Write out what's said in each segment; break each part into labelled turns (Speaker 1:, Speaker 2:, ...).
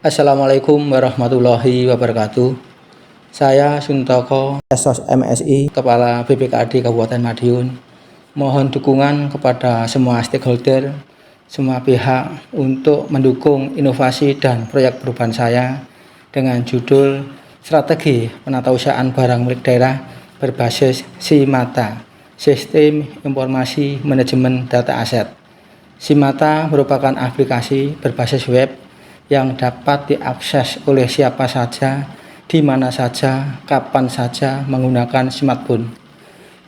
Speaker 1: Assalamualaikum warahmatullahi wabarakatuh. Saya Suntoko Esos MSI, Kepala BPKAD Kabupaten Madiun. Mohon dukungan kepada semua stakeholder, semua pihak untuk mendukung inovasi dan proyek perubahan saya dengan judul Strategi Penatausahaan Barang Milik Daerah berbasis SIMATA, Sistem Informasi Manajemen Data Aset. SIMATA merupakan aplikasi berbasis web yang dapat diakses oleh siapa saja, di mana saja, kapan saja menggunakan smartphone.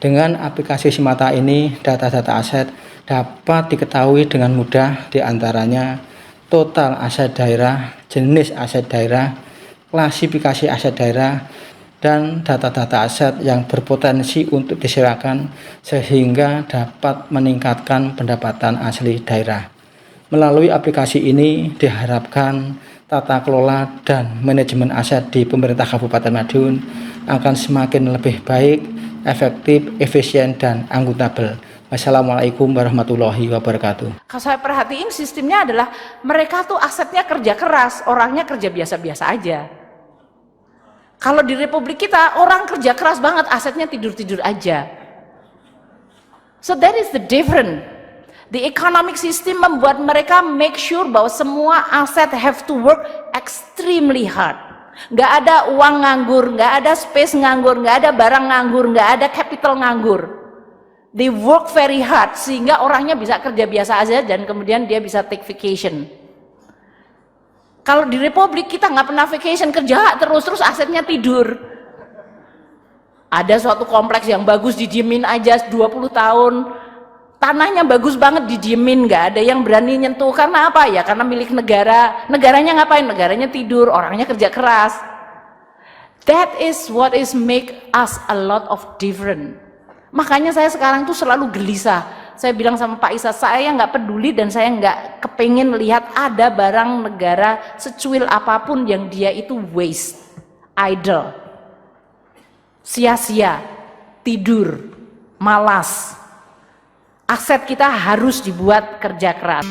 Speaker 1: Dengan aplikasi SIMATA ini, data-data aset dapat diketahui dengan mudah, diantaranya total aset daerah, jenis aset daerah, klasifikasi aset daerah, dan data-data aset yang berpotensi untuk diserahkan sehingga dapat meningkatkan pendapatan asli daerah. Melalui aplikasi ini diharapkan tata kelola dan manajemen aset di pemerintah Kabupaten Madiun akan semakin lebih baik, efektif, efisien, dan akuntabel. Wassalamualaikum warahmatullahi wabarakatuh.
Speaker 2: Kalau saya perhatiin sistemnya adalah mereka tuh asetnya kerja keras, orangnya kerja biasa-biasa aja. Kalau di Republik kita orang kerja keras banget, asetnya tidur-tidur aja. So that is the difference. The economic system membuat mereka make sure bahwa semua aset have to work extremely hard. Nggak ada uang nganggur, nggak ada space nganggur, nggak ada barang nganggur, nggak ada capital nganggur. They work very hard sehingga orangnya bisa kerja biasa aja dan kemudian dia bisa take vacation. Kalau di Republik kita nggak pernah vacation, kerja terus asetnya tidur. Ada suatu kompleks yang bagus didiemin aja 20 tahun, tanahnya bagus banget didiemin, nggak ada yang berani nyentuh. Karena apa ya? Karena milik negara. Negaranya ngapain? Negaranya tidur, orangnya kerja keras. That is what is make us a lot of different. Makanya saya sekarang tuh selalu gelisah. Saya bilang sama Pak Isa, saya nggak peduli dan saya nggak kepengen lihat ada barang negara secuil apapun yang dia itu waste, idle, sia-sia, tidur, malas. Aset kita harus dibuat kerja keras.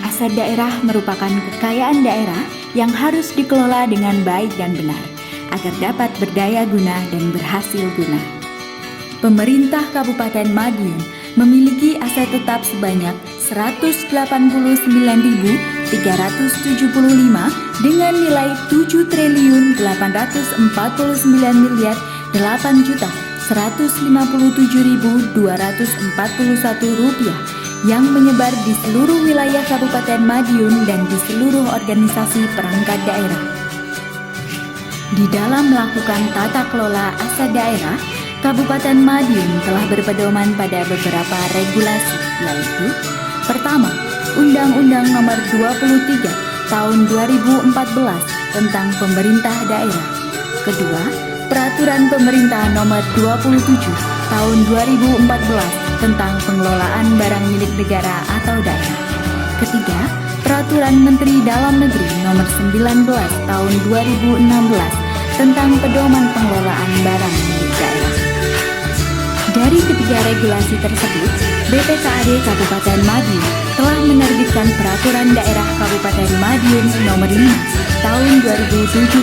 Speaker 3: Aset daerah merupakan kekayaan daerah yang harus dikelola dengan baik dan benar agar dapat berdaya guna dan berhasil guna. Pemerintah Kabupaten Madiun memiliki aset tetap sebanyak 189.375 dengan nilai 7.889.857.251 rupiah yang menyebar di seluruh wilayah Kabupaten Madiun dan di seluruh organisasi perangkat daerah. Di dalam melakukan tata kelola aset daerah, Kabupaten Madiun telah berpedoman pada beberapa regulasi, yaitu: pertama, Undang-Undang Nomor 23 Tahun 2014 tentang Pemerintah Daerah. Kedua, Peraturan Pemerintah Nomor 27 Tahun 2014 tentang Pengelolaan Barang Milik Negara atau Daerah. Ketiga, Peraturan Menteri Dalam Negeri Nomor 19 Tahun 2016 tentang Pedoman Pengelolaan Barang Milik Daerah. Dari ketiga regulasi tersebut, BPKAD Kabupaten Madiun telah menerbitkan Peraturan Daerah Kabupaten Madiun Nomor 5 Tahun 2017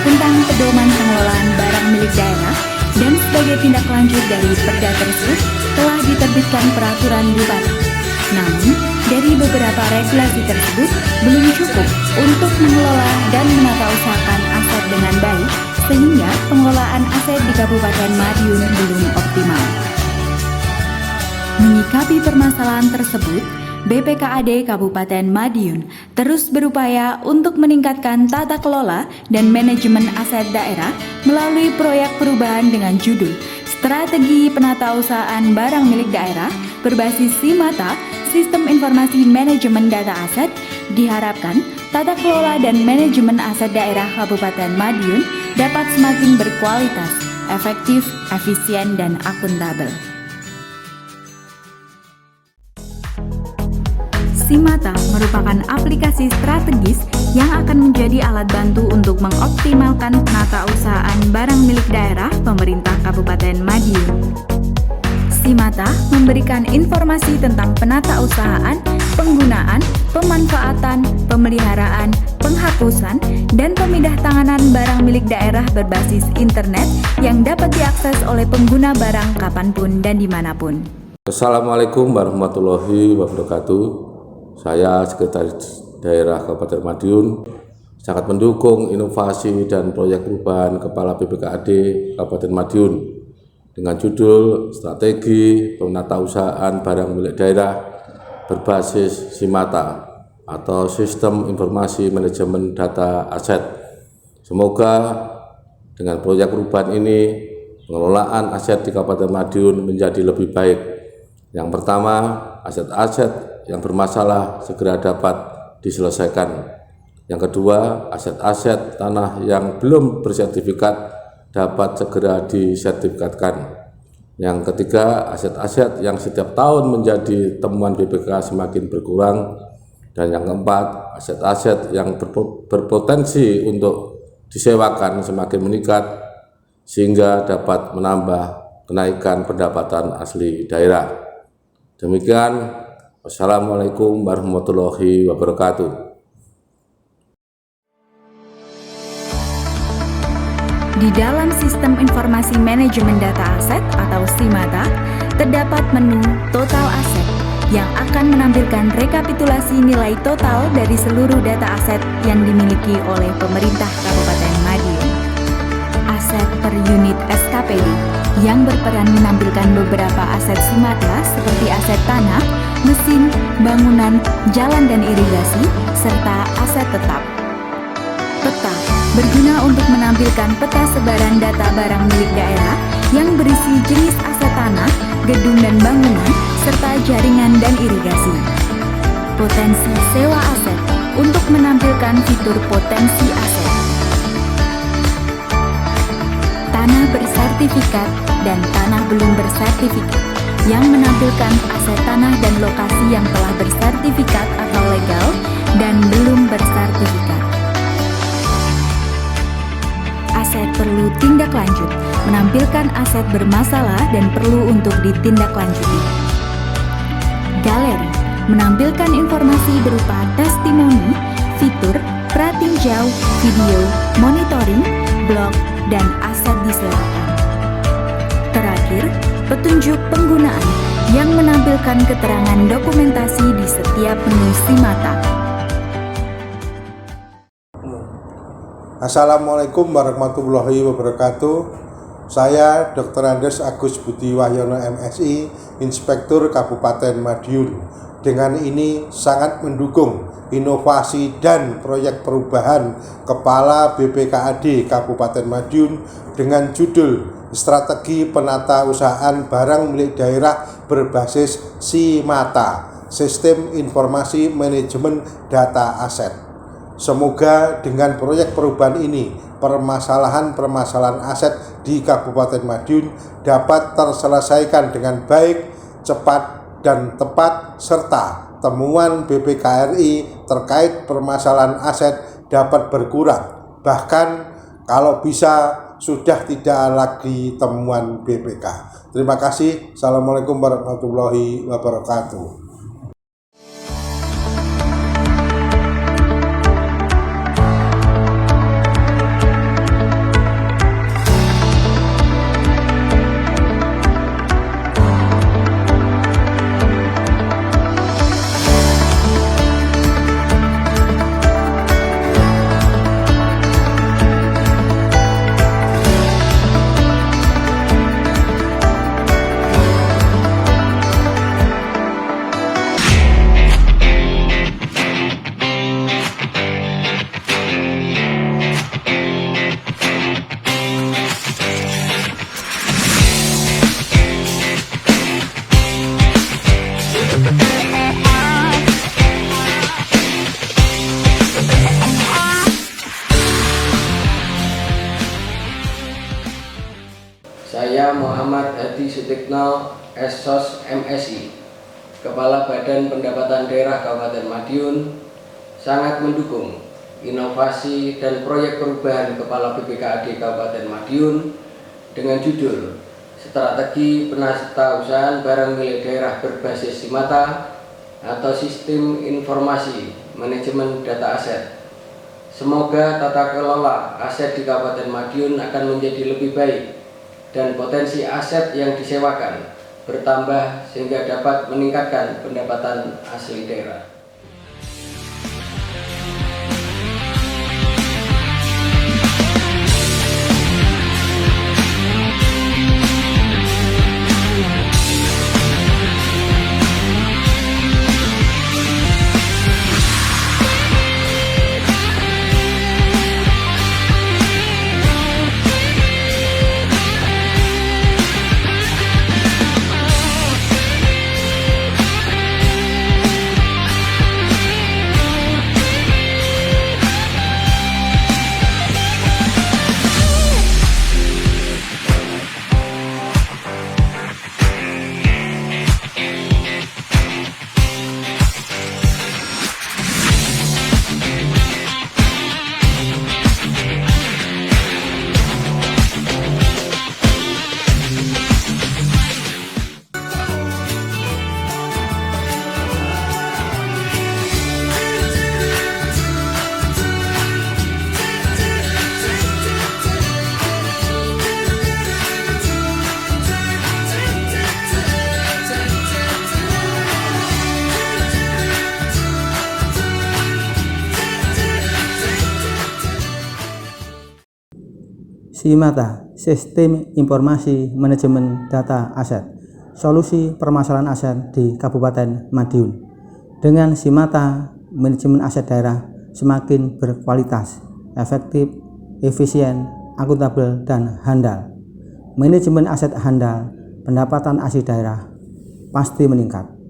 Speaker 3: tentang Pedoman Pengelolaan Barang Milik Daerah, dan sebagai tindak lanjut dari Perda tersebut telah diterbitkan Peraturan Bupati. Namun, dari beberapa regulasi tersebut belum cukup untuk mengelola dan menata usahakan aset dengan baik, sehingga pengelolaan aset di Kabupaten Madiun belum optimal. Menyikapi permasalahan tersebut, BPKAD Kabupaten Madiun terus berupaya untuk meningkatkan tata kelola dan manajemen aset daerah melalui proyek perubahan dengan judul Strategi Penatausahaan Barang Milik Daerah berbasis SIMATA, Sistem Informasi Manajemen Data Aset. Diharapkan tata kelola dan manajemen aset daerah Kabupaten Madiun dapat semakin berkualitas, efektif, efisien, dan akuntabel. SIMATA merupakan aplikasi strategis yang akan menjadi alat bantu untuk mengoptimalkan penatausahaan barang milik daerah pemerintah Kabupaten Madiun. SIMATA memberikan informasi tentang penatausahaan, penggunaan, pemanfaatan, pemeliharaan, penghapus penghapusan dan pemindah tanganan barang milik daerah berbasis internet yang dapat diakses oleh pengguna barang kapanpun dan dimanapun.
Speaker 4: Assalamualaikum warahmatullahi wabarakatuh. Saya Sekretaris Daerah Kabupaten Madiun sangat mendukung inovasi dan proyek perubahan Kepala BPKAD Kabupaten Madiun dengan judul Strategi Penatausahaan Barang Milik Daerah Berbasis SIMATA atau Sistem Informasi Manajemen Data Aset. Semoga dengan proyek perubahan ini pengelolaan aset di Kabupaten Madiun menjadi lebih baik. Yang pertama, aset-aset yang bermasalah segera dapat diselesaikan. Yang kedua, aset-aset tanah yang belum bersertifikat dapat segera disertifikatkan. Yang ketiga, aset-aset yang setiap tahun menjadi temuan BPK semakin berkurang. Dan yang keempat, aset-aset yang berpotensi untuk disewakan semakin meningkat sehingga dapat menambah kenaikan pendapatan asli daerah. Demikian, wassalamualaikum warahmatullahi wabarakatuh.
Speaker 3: Di dalam Sistem Informasi Manajemen Data Aset atau SIMATA, terdapat menu Total Aset yang akan menampilkan rekapitulasi nilai total dari seluruh data aset yang dimiliki oleh pemerintah Kabupaten Madiun. Aset per unit SKPD yang berperan menampilkan beberapa aset SIMATA seperti aset tanah, mesin, bangunan, jalan dan irigasi, serta aset tetap. Peta berguna untuk menampilkan peta sebaran data barang milik daerah yang berisi jenis aset tanah, gedung dan bangunan, serta jaringan dan irigasi. Potensi sewa aset untuk menampilkan fitur potensi aset. Tanah bersertifikat dan tanah belum bersertifikat yang menampilkan aset tanah dan lokasi yang telah bersertifikat atau legal dan belum bersertifikat. Aset perlu tindak lanjut, menampilkan aset bermasalah dan perlu untuk ditindaklanjuti. Galeri menampilkan informasi berupa testimoni, fitur, pratinjau, video, monitoring, blog, dan aset disewakan. Terakhir, petunjuk penggunaan yang menampilkan keterangan dokumentasi di setiap menu SIMATA.
Speaker 5: Assalamualaikum warahmatullahi wabarakatuh. Saya Dr. Andes Agus Budi Wahyono MSI, Inspektur Kabupaten Madiun. Dengan ini sangat mendukung inovasi dan proyek perubahan Kepala BPKAD Kabupaten Madiun dengan judul Strategi Penatausahaan Barang Milik Daerah Berbasis SIMATA, Sistem Informasi Manajemen Data Aset. Semoga dengan proyek perubahan ini, permasalahan-permasalahan aset di Kabupaten Madiun dapat terselesaikan dengan baik, cepat, dan tepat, serta temuan BPKRI terkait permasalahan aset dapat berkurang. Bahkan kalau bisa sudah tidak lagi temuan BPK. Terima kasih. Assalamualaikum warahmatullahi wabarakatuh.
Speaker 6: Saya Muhammad Hadi Sutikno, SSOS MSI, Kepala Badan Pendapatan Daerah Kabupaten Madiun, sangat mendukung inovasi dan proyek perubahan Kepala BPKAD Kabupaten Madiun dengan judul Strategi Penatausahaan Barang Milik Daerah Berbasis SIMATA atau Sistem Informasi Manajemen Data Aset. Semoga tata kelola aset di Kabupaten Madiun akan menjadi lebih baik dan potensi aset yang disewakan bertambah sehingga dapat meningkatkan pendapatan asli daerah.
Speaker 1: SIMATA, Sistem Informasi Manajemen Data Aset, solusi permasalahan aset di Kabupaten Madiun. Dengan SIMATA, manajemen aset daerah semakin berkualitas, efektif, efisien, akuntabel, dan handal. Manajemen aset handal, pendapatan asli daerah pasti meningkat.